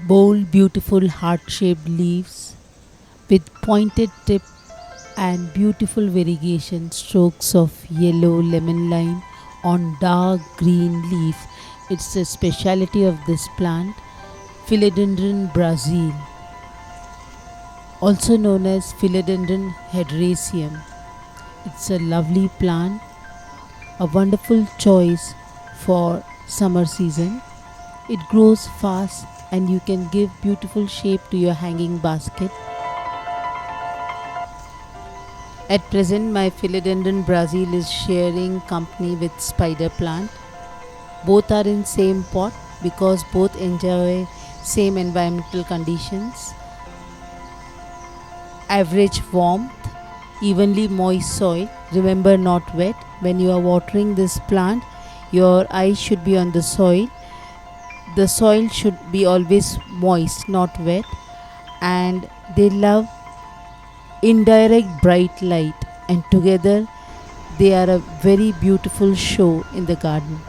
Bold, beautiful heart-shaped leaves with pointed tip and beautiful variegation strokes of yellow lemon lime on dark green leaf. It's a speciality of this plant, Philodendron Brazil, also known as Philodendron hederaceum. It's a lovely plant, a wonderful choice for summer season. It grows fast and you can give beautiful shape to your hanging basket. At present, my Philodendron Brazil is sharing company with spider plant. Both are in same pot because both enjoy same environmental conditions. Average warmth, evenly moist soil. Remember, not wet. When you are watering this plant, your eyes should be on the soil. The soil should be always moist, not wet. And they love indirect bright light, and together they are a very beautiful show in the garden.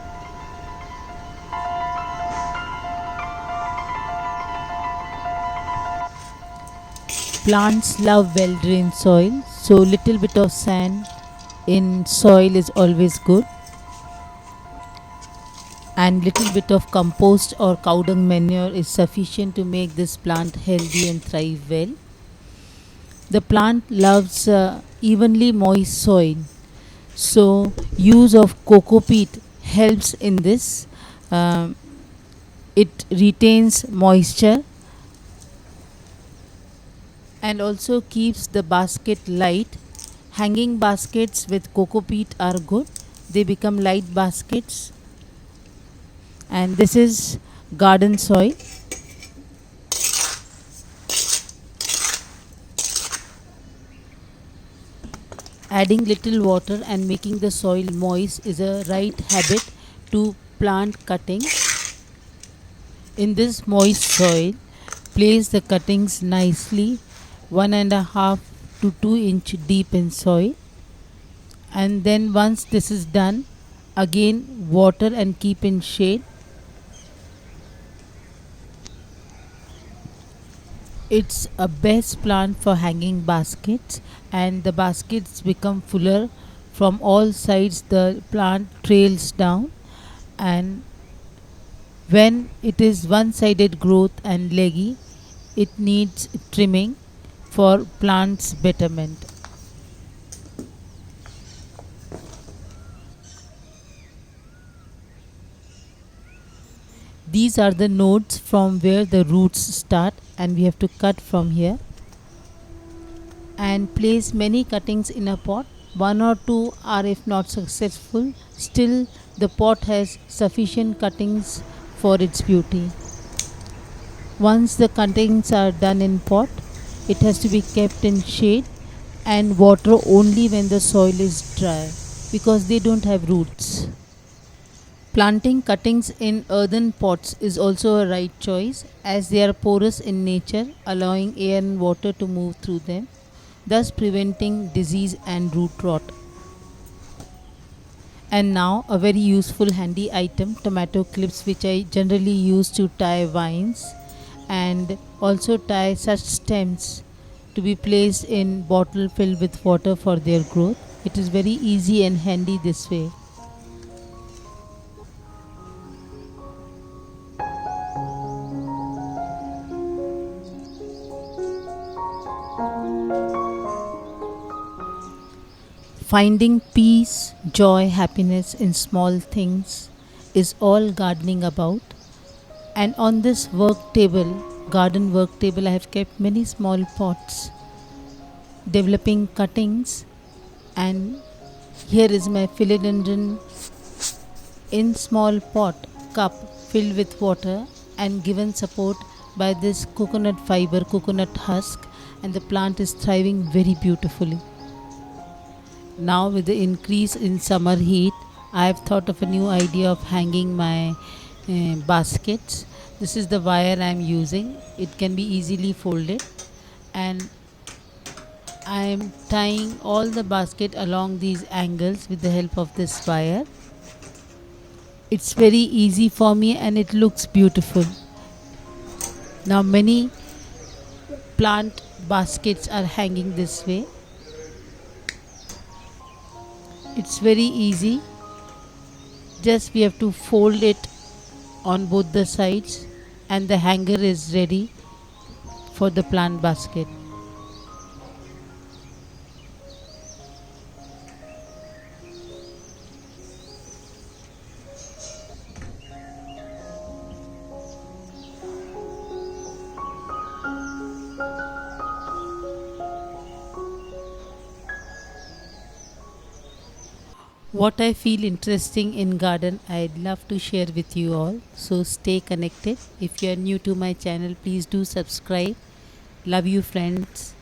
Plants love well drained soil, so little bit of sand in soil is always good, and little bit of compost or cow dung manure is sufficient to make this plant healthy and thrive well. The plant loves evenly moist soil, so use of coco peat helps in this. Um, it retains moisture and also keeps the basket light. Hanging baskets with coco peat are good, they become light baskets. And this is garden soil. Adding little water and making the soil moist is a right habit to plant cuttings. In this moist soil, place the cuttings nicely 1.5 to 2 inch deep in soil, and then once this is done, again water and keep in shade. It's a best plant for hanging baskets, and the baskets become fuller from all sides. The plant trails down, and when it is one sided growth and leggy, it needs trimming for plant's betterment. These are the nodes from where the roots start, and we have to cut from here and place many cuttings in a pot. One or two are if not successful, still the pot has sufficient cuttings for its beauty. Once the cuttings are done in pot, it has to be kept in shade and water only when the soil is dry because they don't have roots. Planting cuttings in earthen pots is also a right choice as they are porous in nature, allowing air and water to move through them, thus preventing disease and root rot. And now a very useful handy item, tomato clips, which I generally use to tie vines and also tie such stems to be placed in bottle filled with water for their growth. It is very easy and handy this way. Finding peace, joy, happiness in small things is all gardening about. And on this work table, garden work table, I have kept many small pots, developing cuttings. And here is my philodendron in small pot cup filled with water and given support by this coconut fiber, coconut husk, and the plant is thriving very beautifully. Now, with the increase in summer heat, I have thought of a new idea of hanging my baskets. This is the wire I am using. It can be easily folded, and I am tying all the basket along these angles with the help of this wire. It's very easy for me and it looks beautiful. Now many plant baskets are hanging this way. It's very easy. Just we have to fold it on both the sides and the hanger is ready for the plant basket. What I feel interesting in garden, I'd love to share with you all. So stay connected. If you are new to my channel, please do subscribe. Love you friends.